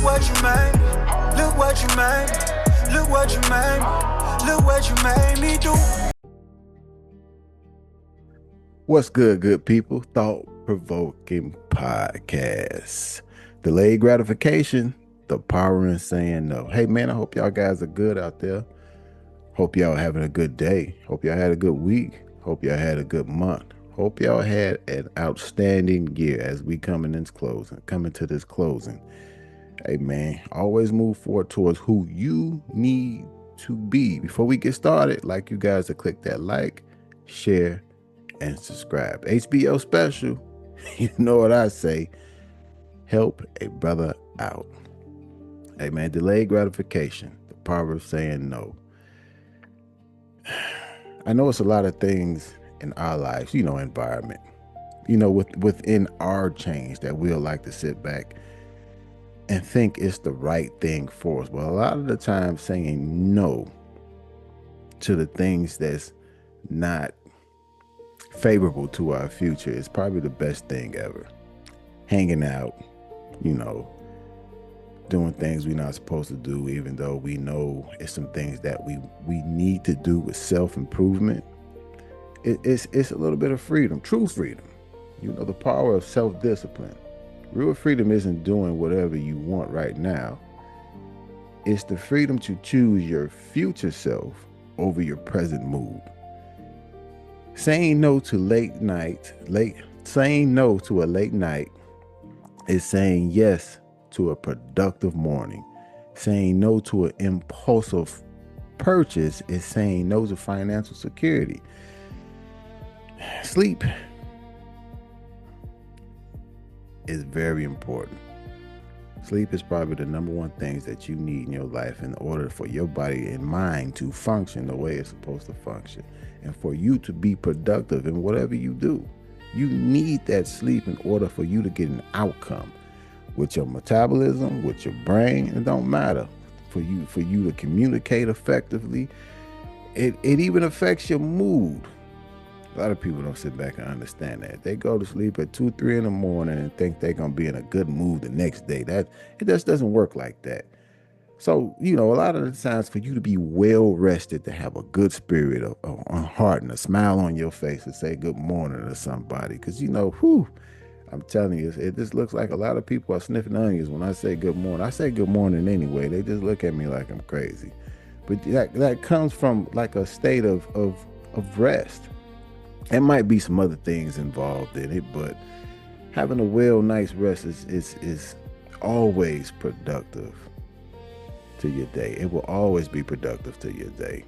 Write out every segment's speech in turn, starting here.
what you made me. Look what you made me. Look what you made me. Look what you made me do. What's good people? Thought-provoking podcast. Delayed gratification, the power in saying no. Hey man, I hope y'all guys are good out there. Hope y'all having a good day. Hope y'all had a good week. Hope y'all had a good month. Hope y'all had an outstanding year as we coming to this closing. Hey man, always move forward towards who you need to be. Before we get started, like you guys to click that like, share, and subscribe. HBO special, you know what I say, help a brother out. Hey man, delayed gratification, the power of saying no. I know it's a lot of things in our lives, environment, within our change that we'll like to sit back and think it's the right thing for us. But a lot of the time saying no to the things that's not favorable to our future is probably the best thing ever. Hanging out, doing things we're not supposed to do, even though we know it's some things that we need to do with self-improvement. It's a little bit of freedom, true freedom. The power of self-discipline. Real freedom isn't doing whatever you want right now. It's the freedom to choose your future self over your present mood. Saying no to saying no to a late night is saying yes to a productive morning. Saying no to an impulsive purchase is saying no to financial security. Sleep is very important. Sleep is probably the number one things that you need in your life in order for your body and mind to function the way it's supposed to function. And for you to be productive in whatever you do, you need that sleep in order for you to get an outcome with your metabolism, with your brain. It don't matter for you to communicate effectively. It even affects your mood. A lot of people don't sit back and understand that. They go to sleep at 2, 3 in the morning and think they're going to be in a good mood the next day. It just doesn't work like that. So, a lot of the times for you to be well rested, to have a good spirit, a heart, and a smile on your face to say good morning to somebody. Because, I'm telling you, it just looks like a lot of people are sniffing onions when I say good morning. I say good morning anyway. They just look at me like I'm crazy. But that comes from like a state of rest. There might be some other things involved in it, but having a nice rest is always productive to your day. It will always be productive to your day.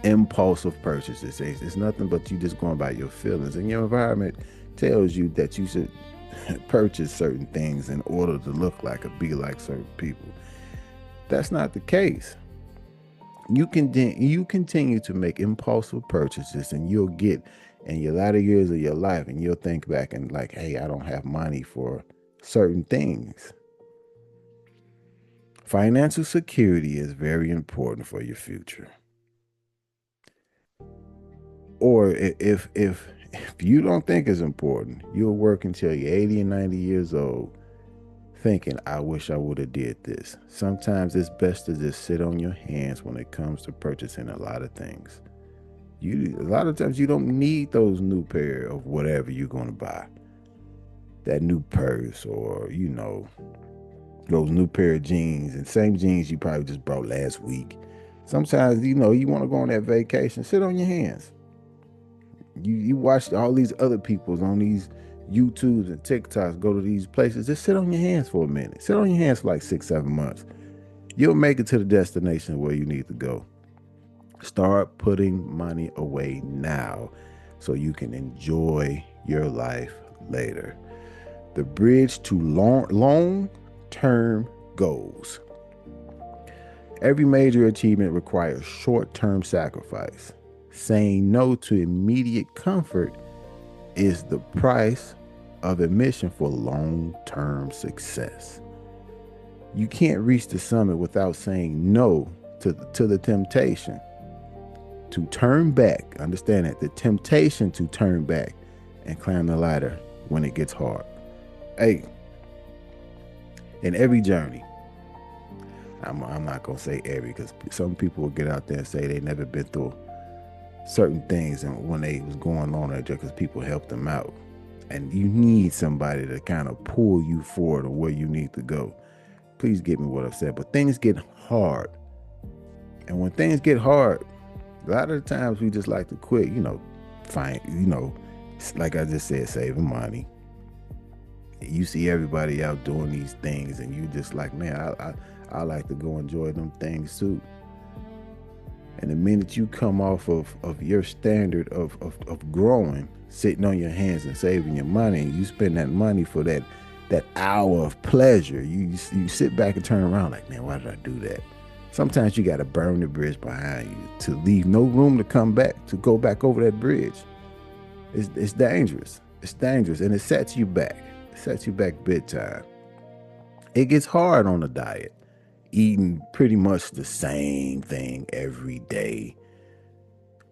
Impulsive purchases, it's nothing but you just going by your feelings, and your environment tells you that you should purchase certain things in order to look like or be like certain people. That's not the case. You continue to make impulsive purchases, and you'll get in your latter years of your life, and you'll think back and like, hey, I don't have money for certain things. Financial security is very important for your future. Or if you don't think it's important, you'll work until you're 80 and 90 years old thinking, I wish I would have did this. Sometimes it's best to just sit on your hands when it comes to purchasing a lot of things. A lot of times you don't need those new pair of whatever you're going to buy. That new purse or, those new pair of jeans, and same jeans you probably just bought last week. Sometimes, you want to go on that vacation, sit on your hands. You watch all these other people's on these YouTubes and TikToks go to these places. Just sit on your hands for a minute. Sit on your hands for like 6-7 months. You'll make it to the destination where you need to go. Start putting money away now so you can enjoy your life later. The bridge to long-term goals. Every major achievement requires short-term sacrifice. Saying no to immediate comfort is the price of admission for long-term success. You can't reach the summit without saying no to the temptation to turn back. Understand that, the temptation to turn back and climb the ladder when it gets hard. Hey, in every journey. I'm not gonna say every, because some people will get out there and say they never been through certain things, and when they was going on there, just because people helped them out. And you need somebody to kind of pull you forward to where you need to go. Please get me what I've said. But things get hard. And when things get hard, a lot of the times we just like to quit, like I just said, saving money. You see everybody out doing these things, and you just like, man, I like to go enjoy them things too. And the minute you come off of your standard of growing, sitting on your hands and saving your money, and you spend that money for that hour of pleasure, you sit back and turn around like, man, why did I do that? Sometimes you got to burn the bridge behind you to leave no room to come back, to go back over that bridge. It's dangerous. It's dangerous, and it sets you back. It sets you back big time. It gets hard on a diet, eating pretty much the same thing every day.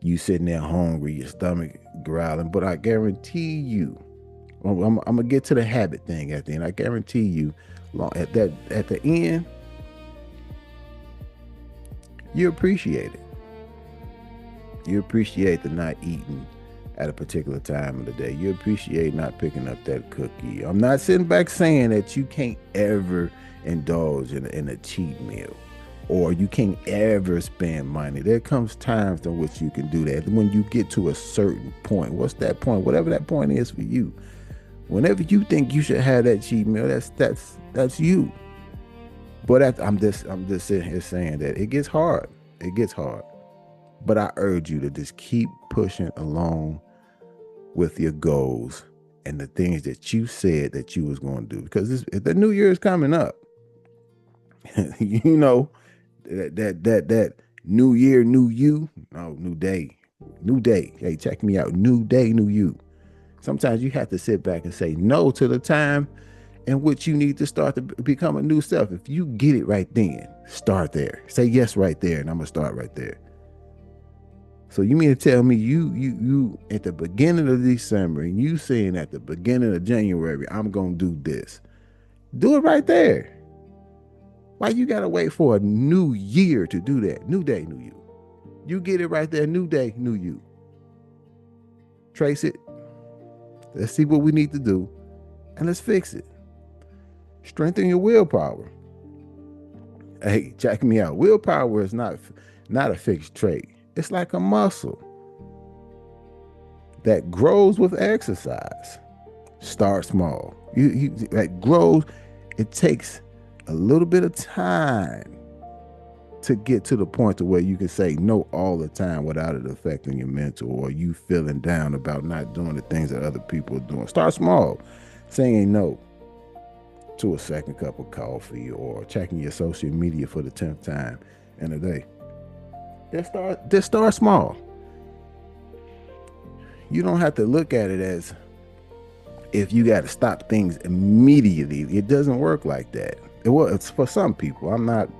You sitting there hungry, your stomach growling, but I guarantee you, I'm gonna get to the habit thing at the end. I guarantee you, at the end, you appreciate it. You appreciate the not eating at a particular time of the day. You appreciate not picking up that cookie. I'm not sitting back saying that you can't ever indulge in a cheat meal, or you can't ever spend money. There comes times in which you can do that. When you get to a certain point, what's that point? Whatever that point is for you. Whenever you think you should have that cheat meal, that's you. But I'm just sitting here saying that it gets hard. It gets hard. But I urge you to just keep pushing along with your goals and the things that you said that you was going to do, because the new year is coming up. You know, that new year, new you. Oh, new day. Hey, check me out. New day, new you. Sometimes you have to sit back and say no to the time in which you need to start to become a new self. If you get it right then, start there. Say yes right there, and I'm gonna start right there. So you mean to tell me you at the beginning of December, and you saying at the beginning of January, I'm gonna do this. Do it right there. Why you gotta wait for a new year to do that? New day, new you. You get it right there. New day, new you. Trace it. Let's see what we need to do, and let's fix it. Strengthen your willpower. Hey, check me out. Willpower is not a fixed trait. It's like a muscle that grows with exercise. Start small. You that grows. It takes a little bit of time to get to the point to where you can say no all the time without it affecting your mental, or you feeling down about not doing the things that other people are doing. Start small, saying no to a second cup of coffee, or checking your social media for the 10th time in a day. Just start small. You don't have to look at it as if you got to stop things immediately. It doesn't work like that. It's for some people. I'm not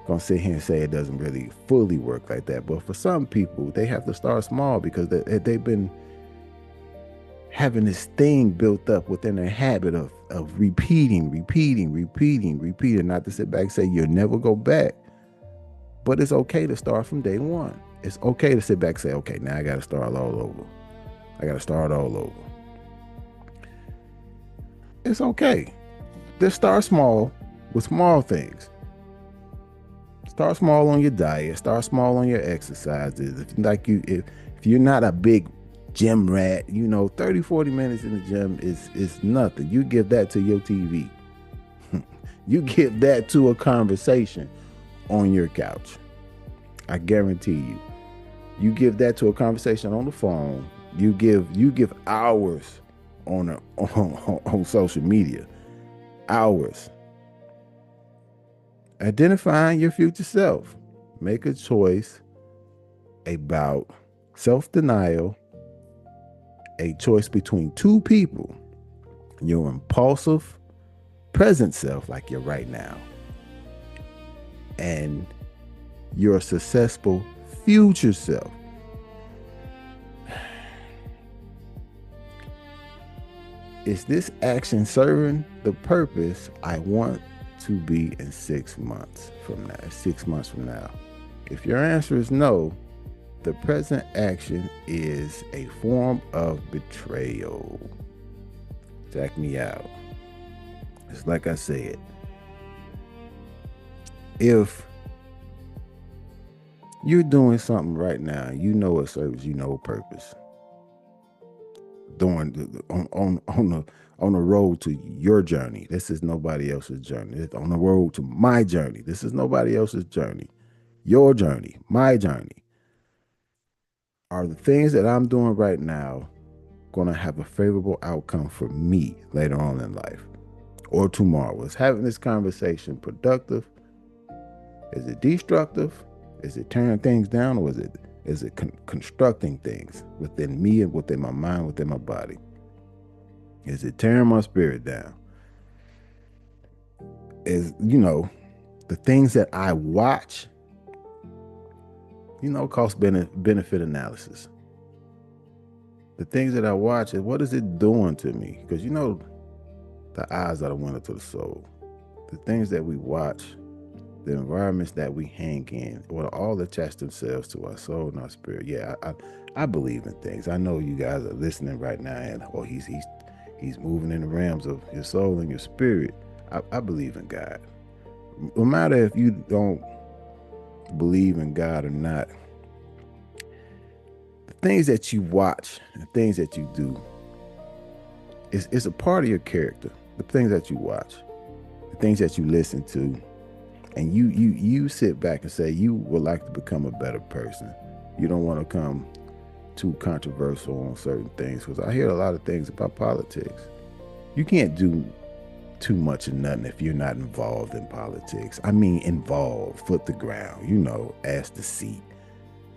gonna sit here and say it doesn't really fully work like that, but for some people, they have to start small because they've been having this thing built up within their habit of repeating. Not to sit back and say you'll never go back, but it's okay to start from day one. It's okay to sit back and say, okay, now I got to start all over. It's okay. Just start small with small things. Start small on your diet. Start small on your exercises. If you're not a big gym rat, 30, 40 minutes in the gym is nothing. You give that to your TV. You give that to a conversation on your couch. I guarantee you. You give that to a conversation on the phone. You give hours on social media. Hours. Identifying your future self. Make a choice about self-denial, a choice between two people. Your impulsive present self, like you're right now, and your successful future self. Is this action serving the purpose I want to be in 6 months from now? 6 months from now? If your answer is no, the present action is a form of betrayal. Check me out. It's like I said, if you're doing something right now, you know it serves you no purpose. On the road to your journey. This is nobody else's journey. It's on the road to my journey. This is nobody else's journey. Your journey, my journey. Are the things that I'm doing right now going to have a favorable outcome for me later on in life or tomorrow? Is having this conversation productive? Is it destructive? Is it tearing things down, or is it constructing things within me and within my mind, within my body? Is it tearing my spirit down? Is, the things that I watch, cost benefit analysis. The things that I watch, is what is it doing to me? Because the eyes are the window to the soul. The things that we watch, the environments that we hang in, will all attach themselves to our soul and our spirit. Yeah, I believe in things. I know you guys are listening right now, and he's moving in the realms of your soul and your spirit. I believe in God. No matter if you don't believe in God or not, the things that you watch, the things that you do, it's a part of your character. The things that you watch, the things that you listen to, and you sit back and say you would like to become a better person. You don't want to come too controversial on certain things, because I hear a lot of things about politics. You can't do too much of nothing if you're not involved in politics. I mean, involved, foot to ground, ass to seat.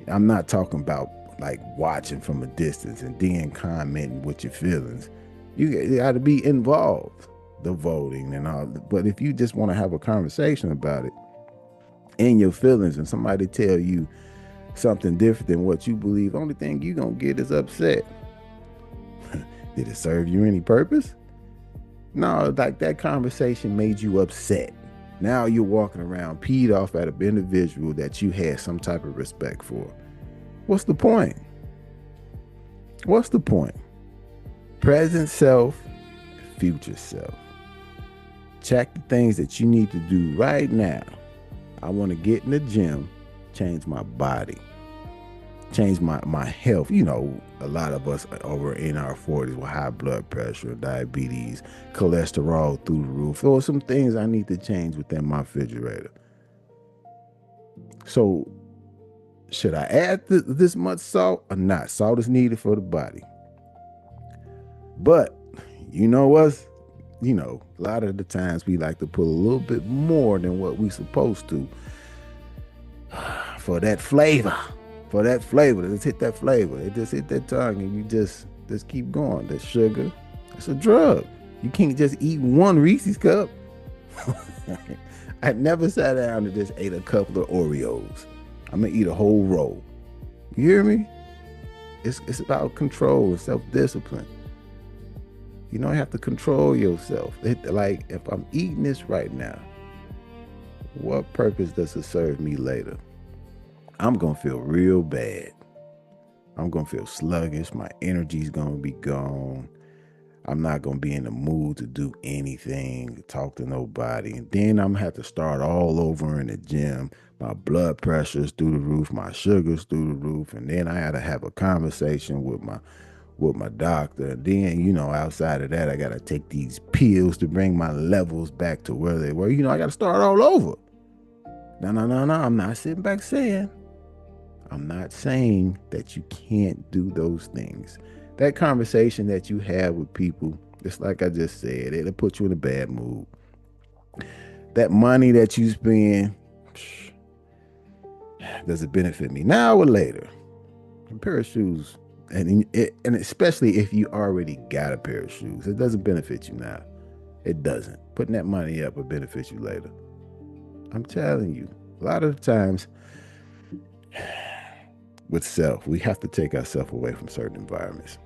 I'm not talking about like watching from a distance and then commenting with your feelings. You got to be involved, the voting and all. But if you just want to have a conversation about it in your feelings, and somebody tell you something different than what you believe, only thing you're going to get is upset. Did it serve you any purpose? No, like that conversation made you upset. Now you're walking around peed off at an individual that you had some type of respect for. What's the point? What's the point? Present self, future self. Check the things that you need to do right now. I want to get in the gym, change my body, change my health. A lot of us over in our 40s with high blood pressure, diabetes, cholesterol through the roof. There are some things I need to change within my refrigerator. So, should I add this much salt or not? Salt is needed for the body. But, a lot of the times we like to put a little bit more than what we supposed to for that flavor. Let's hit that flavor. It just hit that tongue, and you just keep going. That sugar, it's a drug. You can't just eat one Reese's cup. I never sat down and just ate a couple of Oreos. I'm gonna eat a whole roll. You hear me? It's about control and self-discipline. You have to control yourself. Like, if I'm eating this right now, what purpose does it serve me later? I'm going to feel real bad. I'm going to feel sluggish. My energy's going to be gone. I'm not going to be in the mood to do anything, talk to nobody. And then I'm going to have to start all over in the gym. My blood pressure's through the roof. My sugar's through the roof. And then I had to have a conversation with my doctor. And then, outside of that, I got to take these pills to bring my levels back to where they were. I got to start all over. No. I'm not sitting back saying. I'm not saying that you can't do those things. That conversation that you have with people, just like I just said, it'll put you in a bad mood. That money that you spend, does it benefit me now or later? A pair of shoes, and especially if you already got a pair of shoes, it doesn't benefit you now. It doesn't. Putting that money up will benefit you later. I'm telling you, a lot of the times with self, we have to take ourselves away from certain environments.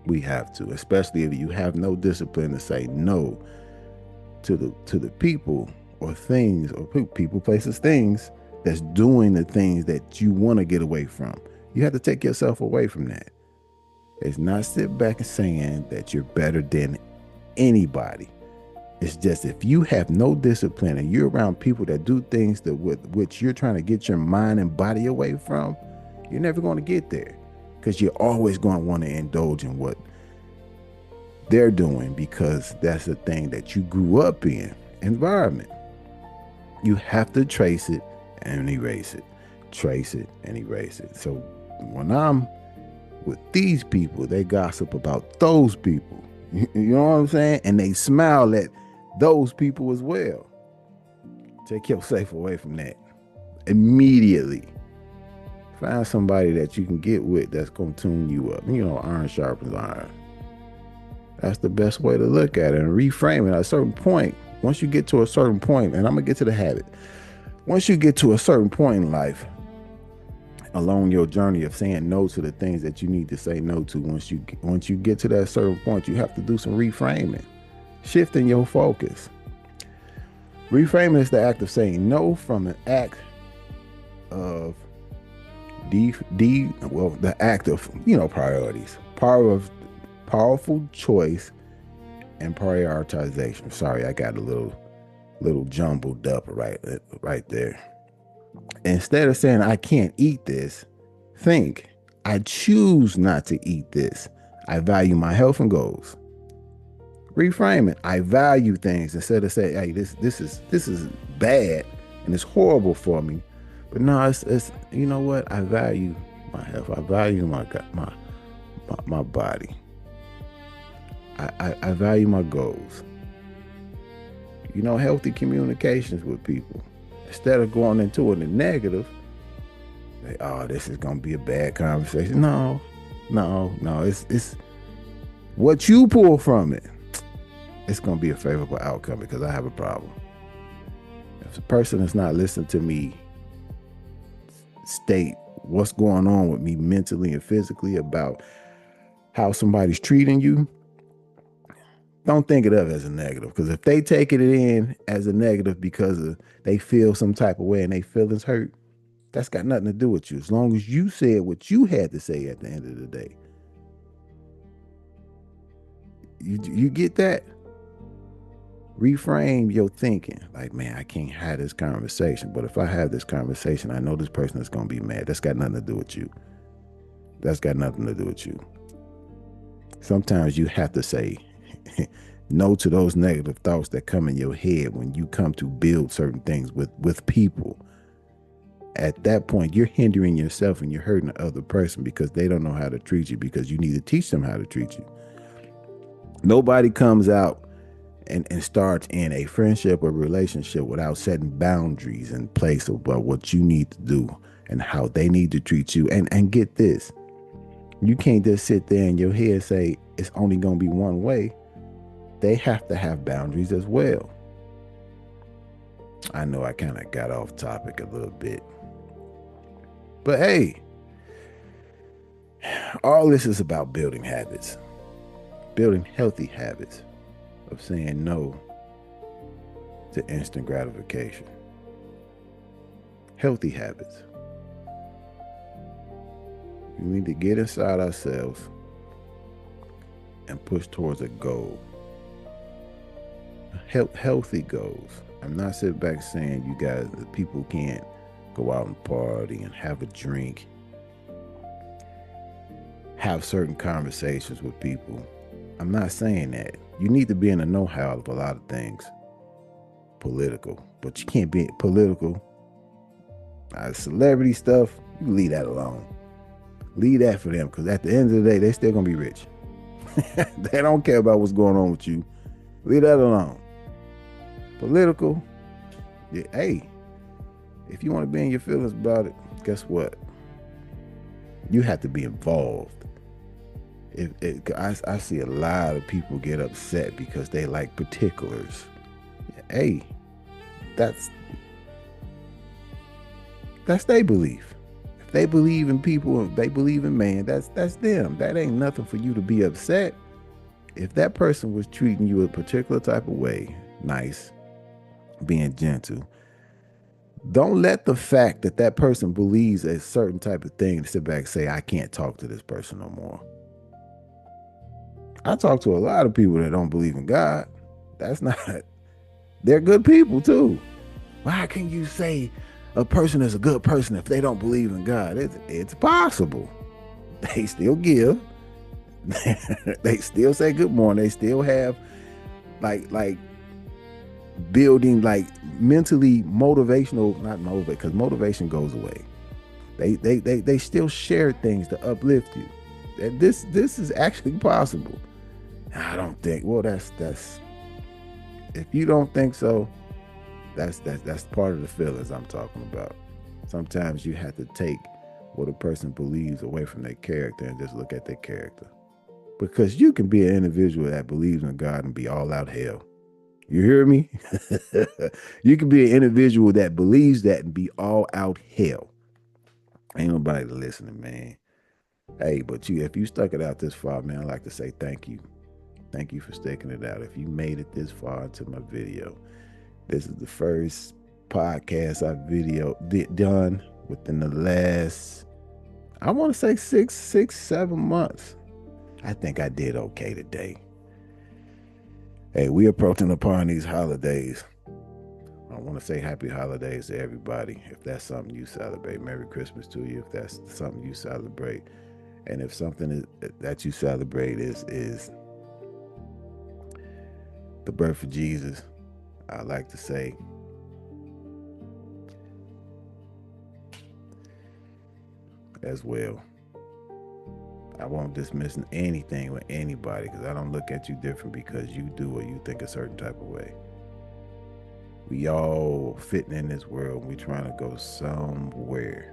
We have to, especially if you have no discipline to say no to the people or things or people, places, things that's doing the things that you want to get away from. You have to take yourself away from that. It's not sit back and saying that you're better than anybody. It's just if you have no discipline and you're around people that do things that with which you're trying to get your mind and body away from, you're never going to get there, because you're always going to want to indulge in what they're doing, because that's the thing that you grew up in environment. You have to trace it and erase it, trace it and erase it. So when I'm with these people, they gossip about those people. You know what I'm saying? And they smile at those people as well. Take yourself away from that immediately. Find somebody that you can get with that's going to tune you up. You know, iron sharpens iron. That's the best way to look at it and reframe it at a certain point. Once you get to a certain point, and I'm going to get to the habit. Once you get to a certain point in life, along your journey of saying no to the things that you need to say no to, once you get to that certain point, you have to do some reframing, shifting your focus. Reframing is the act of saying no from an act of the act of, priorities, powerful choice and prioritization. Sorry, I got a little jumbled up right there. Instead of saying I can't eat this, think I choose not to eat this. I value my health and goals. Reframe it. I value things instead of saying, hey, this is bad and it's horrible for me. But no, it's you know what? I value my health. I value my body. I value my goals. Healthy communications with people. Instead of going into it in negative, like, oh, this is gonna be a bad conversation. No. It's what you pull from it. It's gonna be a favorable outcome, because I have a problem. If the person is not listening to me state what's going on with me mentally and physically about how somebody's treating you, don't think it of as a negative. Because if they take it in as a negative because they feel some type of way and they feelings hurt, that's got nothing to do with you. As long as you said what you had to say at the end of the day. You get that? Reframe your thinking. Like, man, I can't have this conversation. But if I have this conversation, I know this person is going to be mad. That's got nothing to do with you. That's got nothing to do with you. Sometimes you have to say no to those negative thoughts that come in your head when you come to build certain things with people. At that point, you're hindering yourself and you're hurting the other person, because they don't know how to treat you, because you need to teach them how to treat you. Nobody comes out and starts in a friendship or relationship without setting boundaries in place about what you need to do and how they need to treat you. And get this, you can't just sit there in your head say it's only going to be one way. They have to have boundaries as well. I know I kind of got off topic a little bit, but hey, all this is about building habits, building healthy habits of saying no to instant gratification. Healthy habits. We need to get inside ourselves and push towards a goal. Healthy goals. I'm not sitting back saying you guys, the people can't go out and party and have a drink, have certain conversations with people. I'm not saying that. You need to be in the know-how of a lot of things. Political. But you can't be political. Celebrity stuff, you leave that alone. Leave that for them, because at the end of the day, they're still going to be rich. They don't care about what's going on with you. Leave that alone. Political, yeah, hey, if you want to be in your feelings about it, guess what? You have to be involved. I see a lot of people get upset because they like particulars. Hey, that's their belief. If they believe in people, if they believe in man, that's them. That ain't nothing for you to be upset. If that person was treating you a particular type of way, nice, being gentle. Don't let the fact that that person believes a certain type of thing to sit back and say, I can't talk to this person no more. I talk to a lot of people that don't believe in God. That's not, they're good people too. Why can you say a person is a good person if they don't believe in God? It's possible. They still give. They still say good morning. They still have like building like mentally motivational, not motivate, because motivation goes away. They still share things to uplift you. And this is actually possible. I don't think. Well, that's if you don't think so, that's part of the feelings I'm talking about. Sometimes you have to take what a person believes away from their character and just look at their character. Because you can be an individual that believes in God and be all out hell. You hear me? You can be an individual that believes that and be all out hell. Ain't nobody listening, man. Hey, but if you stuck it out this far, man, I'd like to say thank you. Thank you for sticking it out. If you made it this far into my video, this is the first podcast I've done within the last, I want to say 7 months. I think I did okay today. Hey, we approaching upon these holidays. I want to say happy holidays to everybody. If that's something you celebrate, Merry Christmas to you. If that's something you celebrate, and if something that you celebrate is the birth of Jesus, I like to say as well. I won't dismiss anything with anybody because I don't look at you different because you do or you think a certain type of way. We all fitting in this world. We trying to go somewhere.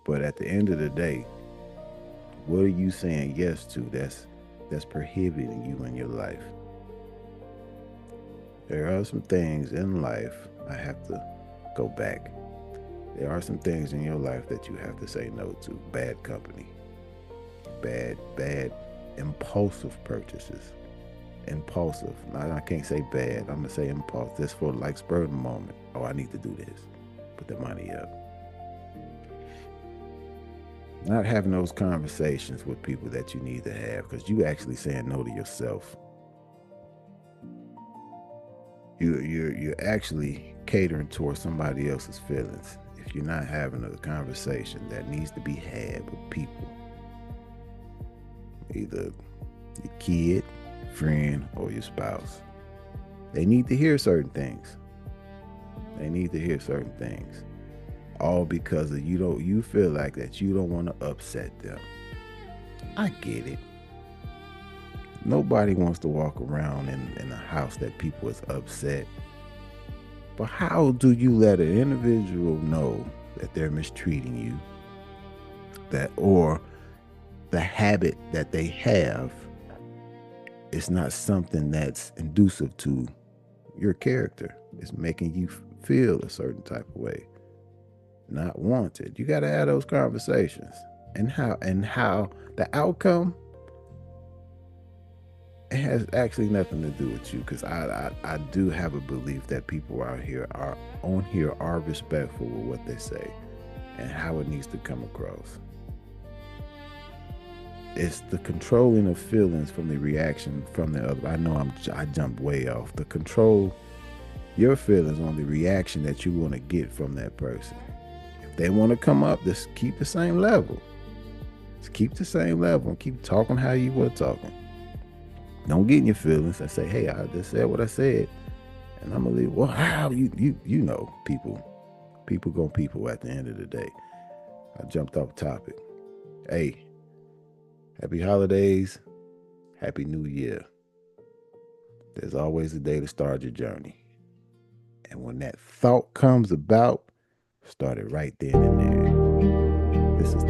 But at the end of the day, what are you saying yes to that's prohibiting you in your life? There are some things in life, I have to go back. There are some things in your life that you have to say no to. Bad company. Bad, impulsive purchases. Impulsive. Now, I can't say bad. I'm going to say impulsive. Just for like spur of the moment. Oh, I need to do this. Put the money up. Not having those conversations with people that you need to have because you actually saying no to yourself. You're actually catering towards somebody else's feelings if you're not having a conversation that needs to be had with people. Either your kid, friend, or your spouse. They need to hear certain things. All because of you feel like that you don't want to upset them. I get it. Nobody wants to walk around in a house that people is upset. But how do you let an individual know that they're mistreating you? That or the habit that they have is not something that's inducive to your character. It's making you feel a certain type of way. Not wanted. You got to have those conversations. And how the outcome, it has actually nothing to do with you, because I do have a belief that people out here are respectful with what they say and how it needs to come across. It's the controlling of feelings from the reaction from the other. I know I jumped way off. The control your feelings on the reaction that you want to get from that person. If they want to come up, just keep the same level. Just keep the same level and keep talking how you were talking. Don't get in your feelings and say, hey, I just said what I said. And I'm going to leave. Well, how? You know, people gonna people at the end of the day. I jumped off topic. Hey, happy holidays. Happy New Year. There's always a day to start your journey. And when that thought comes about, start it right then and there. This is